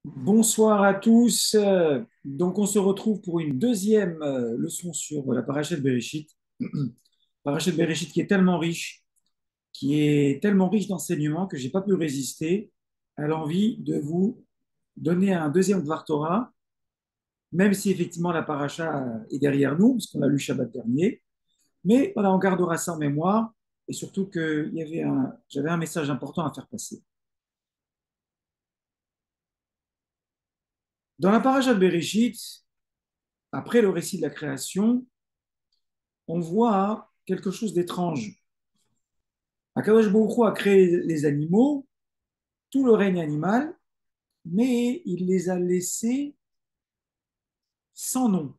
Bonsoir à tous. Donc, on se retrouve pour une deuxième leçon sur la paracha de Bereshit. Paracha de Bereshit qui est tellement riche d'enseignements que j'ai pas pu résister à l'envie de vous donner un deuxième Dvar Torah, même si effectivement la paracha est derrière nous, parce qu'on l'a lu Shabbat dernier. Mais voilà, on gardera ça en mémoire et surtout que j'avais un message important à faire passer. Dans la paracha de Bereshit, après le récit de la création, on voit quelque chose d'étrange. Akadosh Baruch Hu a créé les animaux, tout le règne animal, mais il les a laissés sans nom.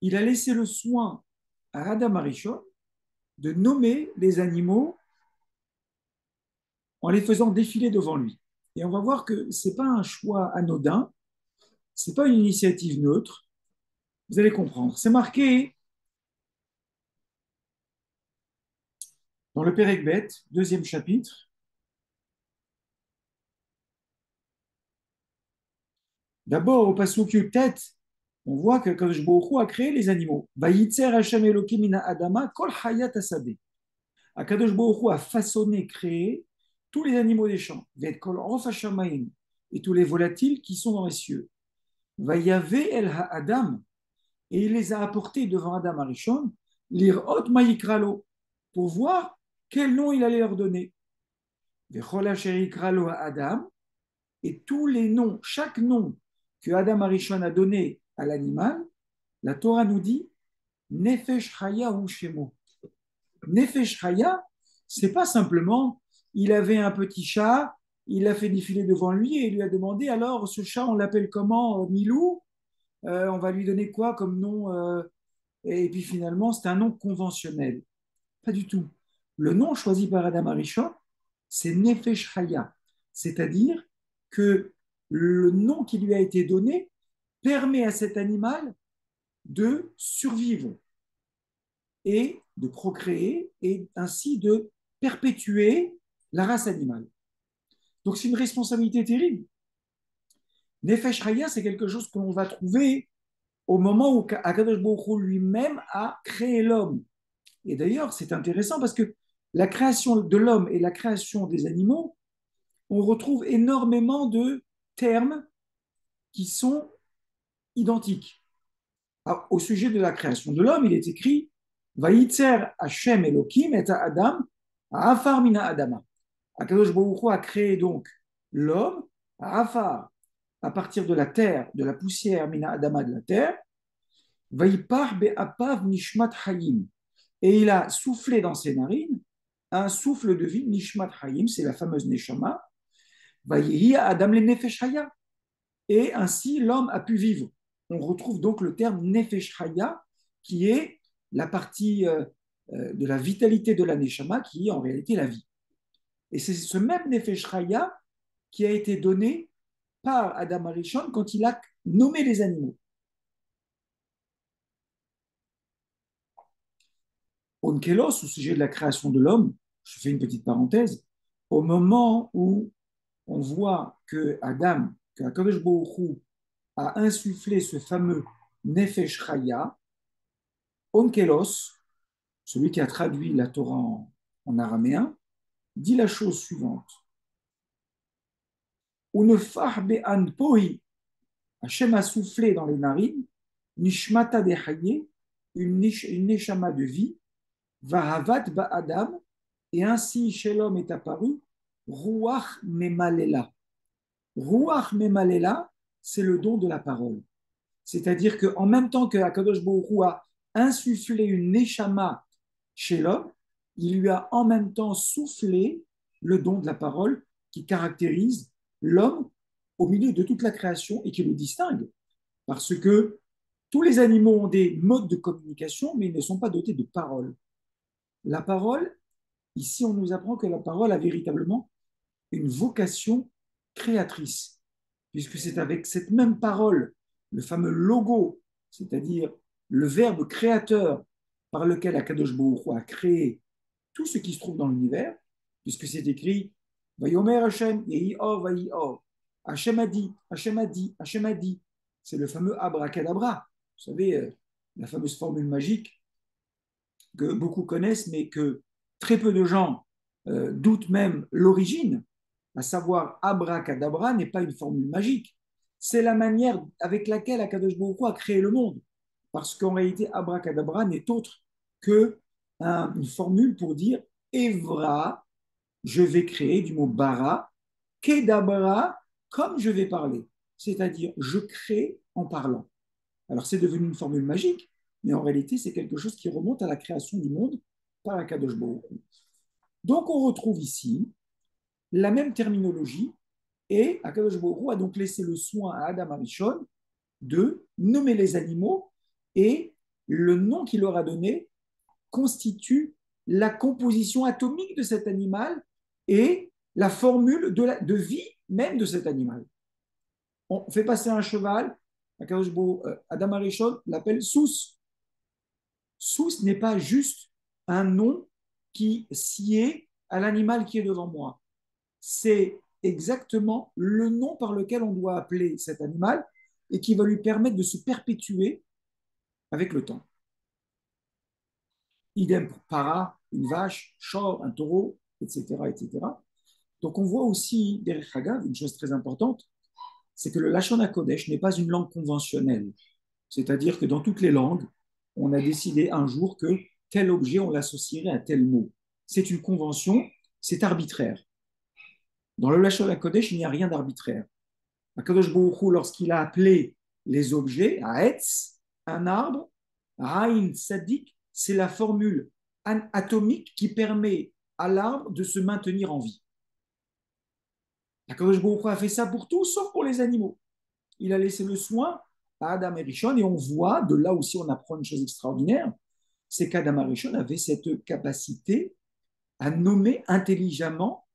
Il a laissé le soin à Adam Arishon de nommer les animaux en les faisant défiler devant lui. Et on va voir que ce n'est pas un choix anodin, ce n'est pas une initiative neutre. Vous allez comprendre. C'est marqué dans le Pérec Bet, deuxième chapitre. D'abord, au Passouk Yutet, on voit que Kadosh Baruch Hu a créé les animaux. Vayitzer Hashem Elokim mina Adama kol hayat asade. Akadosh Baruch Hu a façonné, créé tous les animaux des champs, Vet kol rof hashamayim, et tous les volatiles qui sont dans les cieux. Vayave el ha'adam, et il les a apportés devant Adam Arishon, lirot mayikralo, pour voir quel nom il allait leur donner. Vechol asher yikralo ha'adam, et tous les noms, chaque nom que Adam Arishon a donné à l'animal, la Torah nous dit Nefesh Chaya ou Shemo. Nefesh Chaya, c'est pas simplement il avait un petit chat, il l'a fait défiler devant lui et il lui a demandé alors ce chat on l'appelle comment Milou. On va lui donner quoi comme nom et puis finalement c'est un nom conventionnel. Pas du tout. Le nom choisi par Adam Arishon, c'est Nefesh Chaya, c'est-à-dire que le nom qui lui a été donné permet à cet animal de survivre et de procréer et ainsi de perpétuer la race animale. Donc c'est une responsabilité terrible. Nefesh Chaya, c'est quelque chose que l'on va trouver au moment où Akadosh Baruch Hu lui-même a créé l'homme. Et d'ailleurs, c'est intéressant parce que la création de l'homme et la création des animaux, on retrouve énormément de termes qui sont identiques. Alors, au sujet de la création de l'homme, il est écrit Vayitzer Hashem Elohim et Adam Afar mina Adama. Akadosh Baruch Hu a créé donc l'homme, Afar, à partir de la terre, de la poussière, mina Adama de la terre, Vayipar be'apav nishmat hayim. Et il a soufflé dans ses narines un souffle de vie, nishmat hayim, c'est la fameuse neshama, Vayehi Adam le nefesh haya. Et ainsi, l'homme a pu vivre. On retrouve donc le terme Nefesh Chaya, qui est la partie de la vitalité de la Neshama, qui est en réalité la vie. Et c'est ce même Nefesh Chaya qui a été donné par Adam Arishon quand il a nommé les animaux. Onkelos, au sujet de la création de l'homme, je fais une petite parenthèse, au moment où on voit que Adam, que Akadosh Baruch Hu a insufflé ce fameux Nefesh Chaya, Onkelos, celui qui a traduit la Torah en araméen, dit la chose suivante. Unefah be'an pohi, Hachem a soufflé dans les narines, nishmata de haye, une neshama de vie, vahavat ba'adam, et ainsi chez l'homme est apparu, ruach memalela. Ruach memalela, c'est le don de la parole. C'est-à-dire qu'en même temps que Akadosh Baruch Hu a insufflé une neshama chez l'homme, il lui a en même temps soufflé le don de la parole qui caractérise l'homme au milieu de toute la création et qui le distingue. Parce que tous les animaux ont des modes de communication, mais ils ne sont pas dotés de parole. La parole, ici, on nous apprend que la parole a véritablement une vocation créatrice, puisque c'est avec cette même parole, le fameux logo, c'est-à-dire le verbe créateur par lequel Akadosh Baruch Hu a créé tout ce qui se trouve dans l'univers, puisque c'est écrit Vayomer Hashem, Yehi Or, Vayi Or. Hashem a dit, Hashem a dit, Hashem a dit. C'est le fameux abracadabra. Vous savez, la fameuse formule magique que beaucoup connaissent, mais que très peu de gens doutent même l'origine, à savoir abracadabra n'est pas une formule magique. C'est la manière avec laquelle Akadosh Baruch Hu a créé le monde. Parce qu'en réalité, abracadabra n'est autre que une formule pour dire Evra, je vais créer du mot bara, kedabra, comme je vais parler. C'est-à-dire, je crée en parlant. Alors, c'est devenu une formule magique, mais en réalité, c'est quelque chose qui remonte à la création du monde par Akadosh Baruch Hu. Donc, on retrouve ici la même terminologie et Akadosh Baruch Hu a donc laissé le soin à Adam Arishon de nommer les animaux et le nom qu'il leur a donné constitue la composition atomique de cet animal et la formule de vie même de cet animal. On fait passer un cheval, Adam Arishon l'appelle Sous. Sous n'est pas juste un nom qui sied à l'animal qui est devant moi. C'est exactement le nom par lequel on doit appeler cet animal et qui va lui permettre de se perpétuer avec le temps. Idem pour para, une vache, shor, un taureau, etc., etc. Donc on voit aussi, derrière Hagav, une chose très importante, c'est que le Lashon HaKodesh n'est pas une langue conventionnelle. C'est-à-dire que dans toutes les langues, on a décidé un jour que tel objet, on l'associerait à tel mot. C'est une convention, c'est arbitraire. Dans le Lashon HaKodesh, il n'y a rien d'arbitraire. HaKadosh Baruch Hu, lorsqu'il a appelé les objets, Haetz, un arbre, Rain Sadik, c'est la formule atomique qui permet à l'arbre de se maintenir en vie. HaKadosh Baruch Hu a fait ça pour tout, sauf pour les animaux. Il a laissé le soin à Adam et Rishon, et on voit, de là aussi on apprend une chose extraordinaire, c'est qu'Adam et Rishon avait cette capacité à nommer intelligemment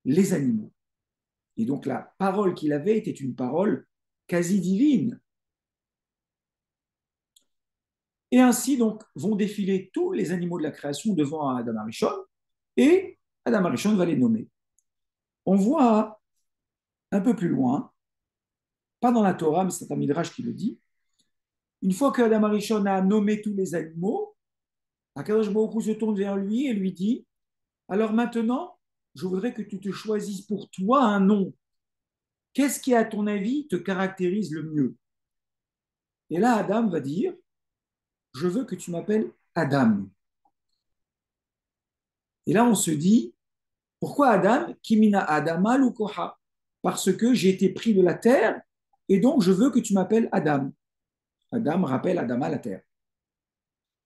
les animaux. Et donc la parole qu'il avait était une parole quasi divine. Et ainsi donc vont défiler tous les animaux de la création devant Adam Arishon, et Adam Arishon va les nommer. On voit un peu plus loin, pas dans la Torah, mais c'est un midrash qui le dit, une fois que Adam Arishon a nommé tous les animaux, Akadosh Baruch Hu se tourne vers lui et lui dit, alors maintenant, je voudrais que tu te choisisses pour toi un nom. Qu'est-ce qui, à ton avis, te caractérise le mieux? Et là, Adam va dire, je veux que tu m'appelles Adam. Et là, on se dit, pourquoi Adam? Kimina Adama Lukoha. Parce que j'ai été pris de la terre et donc je veux que tu m'appelles Adam. Adam rappelle Adama la terre.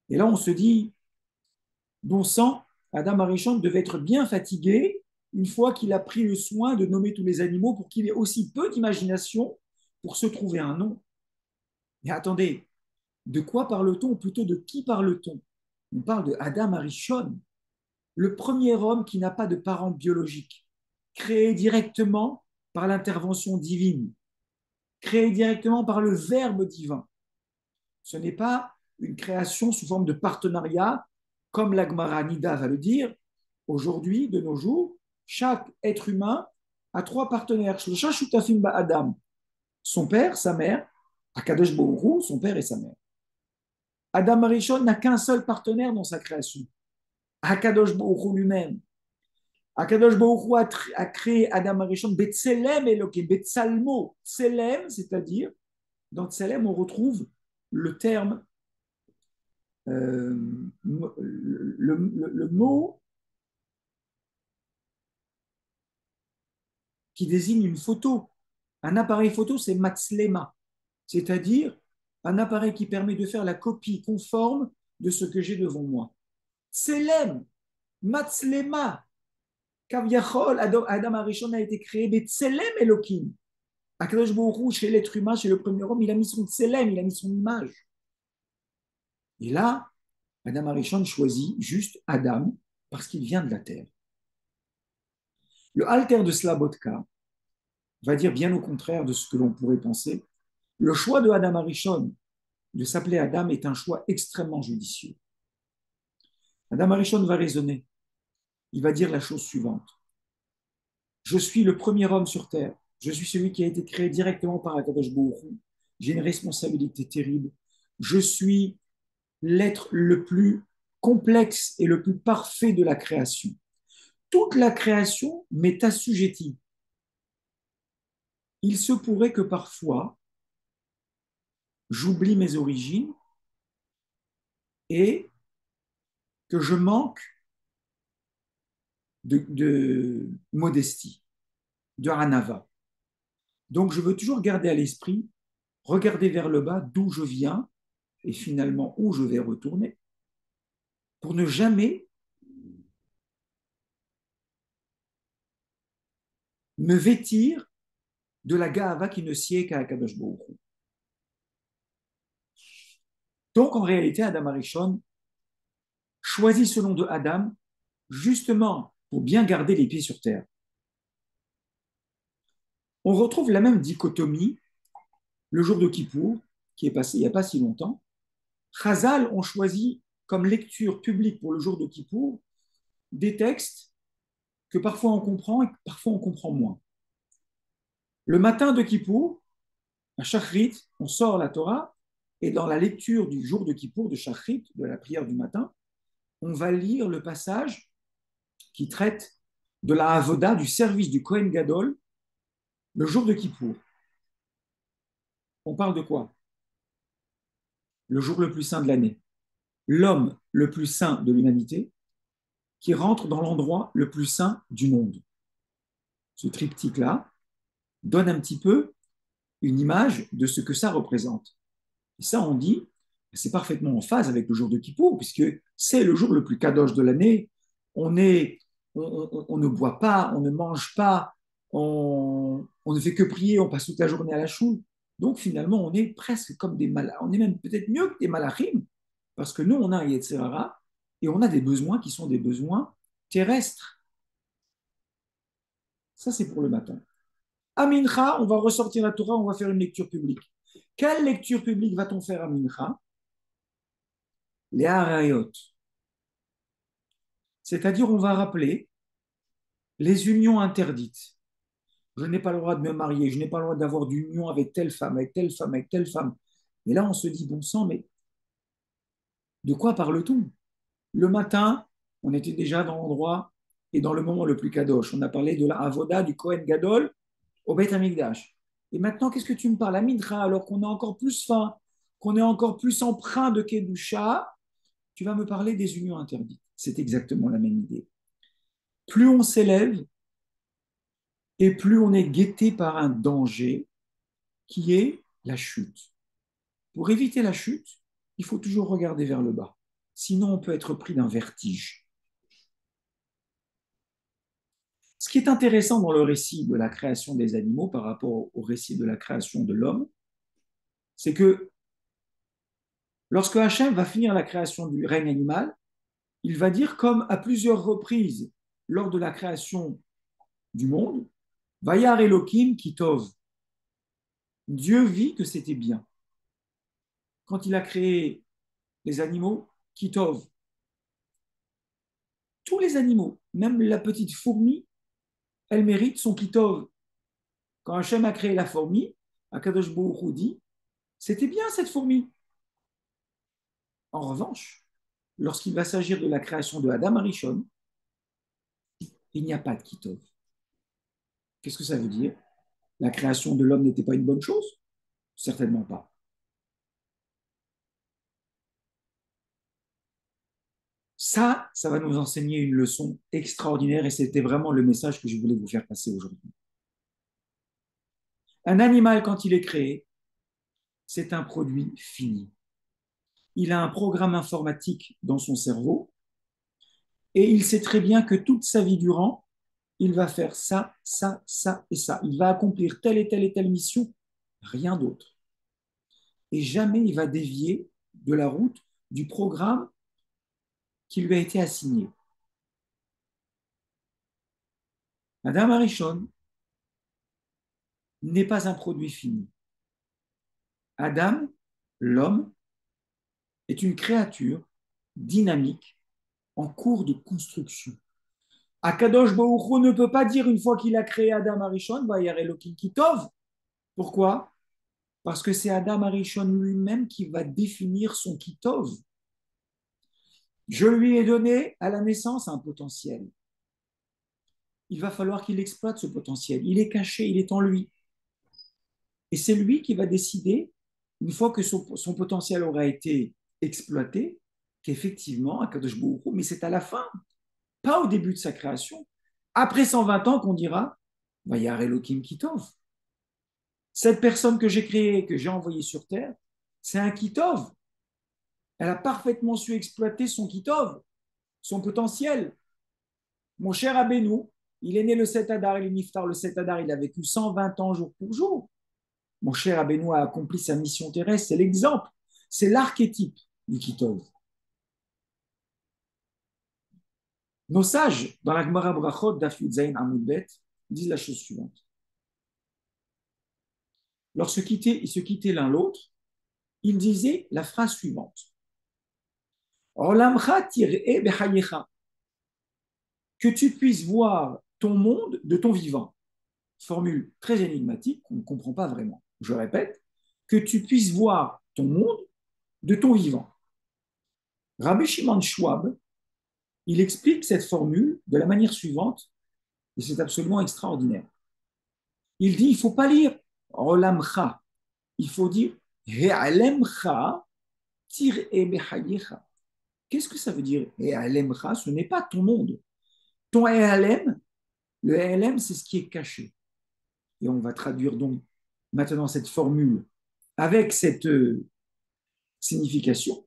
Et là, on se dit, bon sang, Adam Arishon devait être bien fatigué une fois qu'il a pris le soin de nommer tous les animaux pour qu'il ait aussi peu d'imagination pour se trouver un nom. Mais attendez, de quoi parle-t-on, ou plutôt de qui parle-t-on? On parle de Adam Arishon, le premier homme qui n'a pas de parents biologiques, créé directement par l'intervention divine, créé directement par le Verbe divin. Ce n'est pas une création sous forme de partenariat, comme la Gemara Nida va le dire. Aujourd'hui, de nos jours, chaque être humain a trois partenaires. Adam, son père, sa mère, Akadosh Baruch Hu, son père et sa mère. Adam Arishon n'a qu'un seul partenaire dans sa création, Akadosh Baruch Hu lui-même. Akadosh Baruch Hu a créé Adam Arishon Betselem Elokim, Betsalmo, Tselem, c'est-à-dire, dans Tselem, on retrouve le terme, le mot qui désigne une photo. Un appareil photo, c'est Matslema, c'est-à-dire un appareil qui permet de faire la copie conforme de ce que j'ai devant moi. Tselem, Matslema, Kavyachol, Adam Arishon a été créé Betselem Elokim. Akadosh Baruch Hu, chez l'être humain, chez le premier homme, il a mis son tselem, il a mis son image. Et là, Adam Arishon choisit juste Adam parce qu'il vient de la terre. Le Alter de Slabotka va dire bien au contraire de ce que l'on pourrait penser. Le choix de Adam Arishon de s'appeler Adam est un choix extrêmement judicieux. Adam Arishon va raisonner. Il va dire la chose suivante. Je suis le premier homme sur Terre. Je suis celui qui a été créé directement par Akadosh Baruch Hu. J'ai une responsabilité terrible. Je suis l'être le plus complexe et le plus parfait de la création. Toute la création m'est assujettie. Il se pourrait que parfois, j'oublie mes origines et que je manque de modestie, de hanava. Donc, je veux toujours garder à l'esprit, regarder vers le bas, d'où je viens et finalement où je vais retourner, pour ne jamais me vêtir de la ga'ava qui ne sied qu'à Akadosh Baruch Hu. Donc, en réalité, Adam Arishon choisit ce nom de Adam justement pour bien garder les pieds sur terre. On retrouve la même dichotomie le jour de Kippour, qui est passé il n'y a pas si longtemps. Chazal ont choisi comme lecture publique pour le jour de Kippour des textes que parfois on comprend et que parfois on comprend moins. Le matin de Kippour, à Shachrit, on sort la Torah et dans la lecture du jour de Kippour, de Shachrit, de la prière du matin, on va lire le passage qui traite de la avoda, du service du Kohen Gadol, le jour de Kippour. On parle de quoi? Le jour le plus saint de l'année. L'homme le plus saint de l'humanité qui rentre dans l'endroit le plus saint du monde. Ce triptyque-là donne un petit peu une image de ce que ça représente. Et ça, on dit, c'est parfaitement en phase avec le jour de Kippour, puisque c'est le jour le plus kadosh de l'année. On ne boit pas, on ne mange pas, on ne fait que prier, on passe toute la journée à la choule. Donc finalement, on est presque comme des malachim, on est même peut-être mieux que des malachim, parce que nous, on a un Yetzirara et on a des besoins qui sont des besoins terrestres. Ça, c'est pour le matin. À Mincha, on va ressortir la Torah, on va faire une lecture publique. Quelle lecture publique va-t-on faire à Mincha? Les harayot. C'est-à-dire, on va rappeler les unions interdites. Je n'ai pas le droit de me marier, je n'ai pas le droit d'avoir d'union avec telle femme, avec telle femme, avec telle femme. Et là, on se dit, bon sang, mais de quoi parle-t-on? Le matin, on était déjà dans l'endroit et dans le moment le plus kadosh. On a parlé de la avoda du Kohen Gadol au Beth Amikdash. Et maintenant, qu'est-ce que tu me parles à Midra, alors qu'on a encore plus faim, qu'on est encore plus empreint de Kedusha, tu vas me parler des unions interdites. C'est exactement la même idée. Plus on s'élève et plus on est guetté par un danger qui est la chute. Pour éviter la chute, il faut toujours regarder vers le bas. Sinon, on peut être pris d'un vertige. Ce qui est intéressant dans le récit de la création des animaux par rapport au récit de la création de l'homme, c'est que lorsque Hachem va finir la création du règne animal, il va dire, comme à plusieurs reprises lors de la création du monde, Vayar Elohim Kitov. Dieu vit que c'était bien. Quand il a créé les animaux, Kitov. Tous les animaux, même la petite fourmi, elle mérite son Kitov. Quand Hachem a créé la fourmi, Akadosh Baruch Hu dit, c'était bien cette fourmi. En revanche, lorsqu'il va s'agir de la création de Adam Arishon, il n'y a pas de Kitov. Qu'est-ce que ça veut dire? La création de l'homme n'était pas une bonne chose? Certainement pas. Ça va nous enseigner une leçon extraordinaire et c'était vraiment le message que je voulais vous faire passer aujourd'hui. Un animal, quand il est créé, c'est un produit fini. Il a un programme informatique dans son cerveau et il sait très bien que toute sa vie durant, il va faire ça, ça, ça et ça. Il va accomplir telle et telle mission, rien d'autre. Et jamais il va dévier de la route du programme qui lui a été assigné. Madame Arishon n'est pas un produit fini. Adam, l'homme, est une créature dynamique en cours de construction. Akadosh Baruch Hu ne peut pas dire une fois qu'il a créé Adam Arishon, Vayar Elokim Kitov. Pourquoi? Parce que c'est Adam Arishon lui-même qui va définir son Kitov. Je lui ai donné à la naissance un potentiel. Il va falloir qu'il exploite ce potentiel. Il est caché, il est en lui. Et c'est lui qui va décider, une fois que son potentiel aura été exploité, qu'effectivement, Akadosh Baruch Hu, mais c'est à la fin, pas au début de sa création. Après 120 ans qu'on dira, Vayar Elokim Kitov. Cette personne que j'ai créée, que j'ai envoyée sur Terre, c'est un Kitov. Elle a parfaitement su exploiter son Kitov, son potentiel. Mon cher Abénou, il est né le 7 Adar, il est niftar le 7 Adar, il a vécu 120 ans jour pour jour. Mon cher Abénou a accompli sa mission terrestre, c'est l'exemple, c'est l'archétype du Kitov. Nos sages, dans la Gemara Brachot d'Af Yud Zayin Amud Bet, disent la chose suivante. Lorsqu'ils se quittaient l'un l'autre, ils disaient la phrase suivante. Olamcha tir'e bechayecha. Que tu puisses voir ton monde de ton vivant. Formule très énigmatique qu'on ne comprend pas vraiment. Je répète, que tu puisses voir ton monde de ton vivant. Rabbi Shimon Schwab, il explique cette formule de la manière suivante, et c'est absolument extraordinaire. Il dit, il ne faut pas lire Olamcha, il faut dire He'alemcha tir'e bechayecha. Qu'est-ce que ça veut dire He'alemcha? Ce n'est pas ton monde. Ton He'alem, le He'alem, c'est ce qui est caché. Et on va traduire donc maintenant cette formule avec cette signification,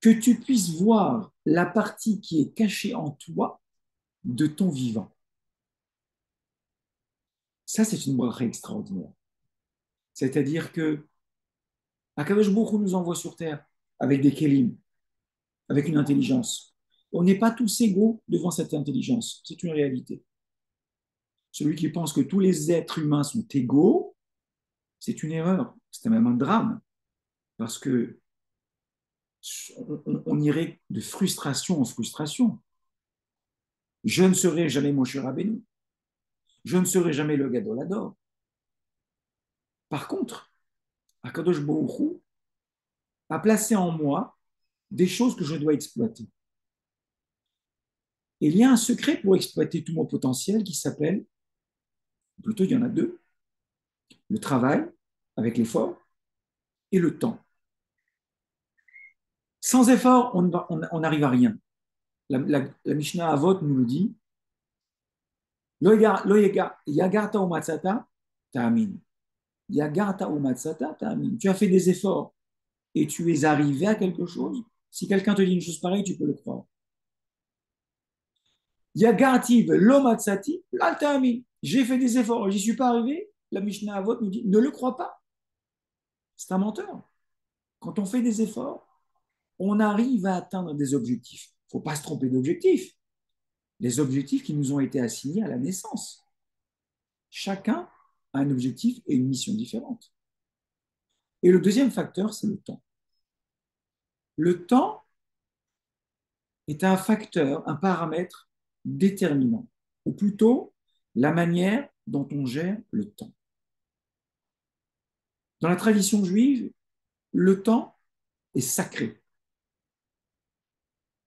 que tu puisses voir la partie qui est cachée en toi de ton vivant. Ça, c'est une bracha extraordinaire. C'est-à-dire que Akadosh Baruch Hu nous envoie sur terre avec des kélim, avec une intelligence. On n'est pas tous égaux devant cette intelligence. C'est une réalité. Celui qui pense que tous les êtres humains sont égaux, c'est une erreur. C'est même un drame. Parce que on irait de frustration en frustration. Je ne serai jamais Moshe Rabbeinu. Je ne serai jamais le Gadol Hador. Par contre, Akadosh Baruch Hu a placé en moi des choses que je dois exploiter. Et il y a un secret pour exploiter tout mon potentiel qui s'appelle, plutôt il y en a deux, le travail avec l'effort et le temps. Sans effort, on n'arrive à rien. La Mishnah Avot nous le dit, Lo yagarta umatzata ta'amin. Yagarta umatzata ta'amin. Tu as fait des efforts et tu es arrivé à quelque chose. Si quelqu'un te dit une chose pareille, tu peux le croire. Yagartiv lomatzati la ta'amin. J'ai fait des efforts, j'y suis pas arrivé. La Mishnah Avot nous dit, ne le crois pas. C'est un menteur. Quand on fait des efforts, on arrive à atteindre des objectifs. Il ne faut pas se tromper d'objectifs. Les objectifs qui nous ont été assignés à la naissance. Chacun a un objectif et une mission différente. Et le deuxième facteur, c'est le temps. Le temps est un facteur, un paramètre déterminant, ou plutôt la manière dont on gère le temps. Dans la tradition juive, le temps est sacré.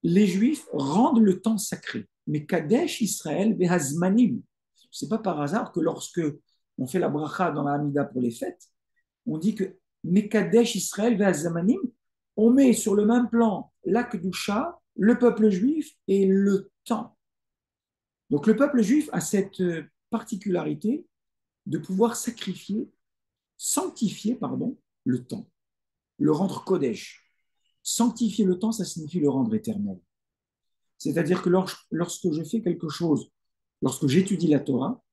Les Juifs rendent le temps sacré. Mais Kadesh Israël Behazmanim. Ce n'est pas par hasard que lorsque on fait la bracha dans la Hamida pour les fêtes, on dit que Mekadesh Israël Behazmanim, on met sur le même plan la Kedusha, le peuple juif et le temps. Donc le peuple juif a cette particularité de pouvoir sanctifier le temps, le rendre Kodesh. Sanctifier le temps, ça signifie le rendre éternel. C'est-à-dire que lorsque je fais quelque chose, lorsque j'étudie la Torah,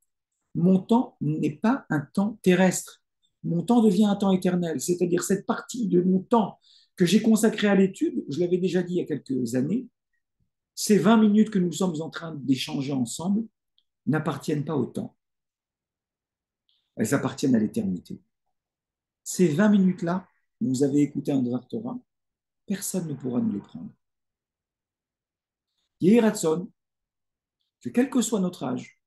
mon temps n'est pas un temps terrestre. Mon temps devient un temps éternel. C'est-à-dire cette partie de mon temps que j'ai consacrée à l'étude, je l'avais déjà dit il y a quelques années, ces 20 minutes que nous sommes en train d'échanger ensemble n'appartiennent pas au temps. Elles appartiennent à l'éternité. Ces 20 minutes-là, vous avez écouté un Dvar Torah, personne ne pourra nous les prendre. Yehi Ratson, que quel que soit notre âge,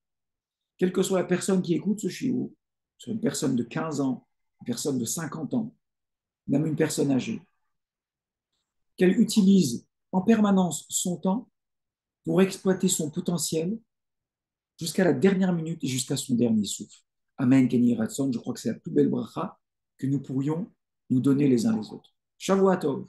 quelle que soit la personne qui écoute ce shiur, soit une personne de 15 ans, une personne de 50 ans, même une personne âgée, qu'elle utilise en permanence son temps pour exploiter son potentiel jusqu'à la dernière minute et jusqu'à son dernier souffle. Amen, Kenny Ratson, je crois que c'est la plus belle bracha que nous pourrions nous donner les uns les autres. Shavuot Tov.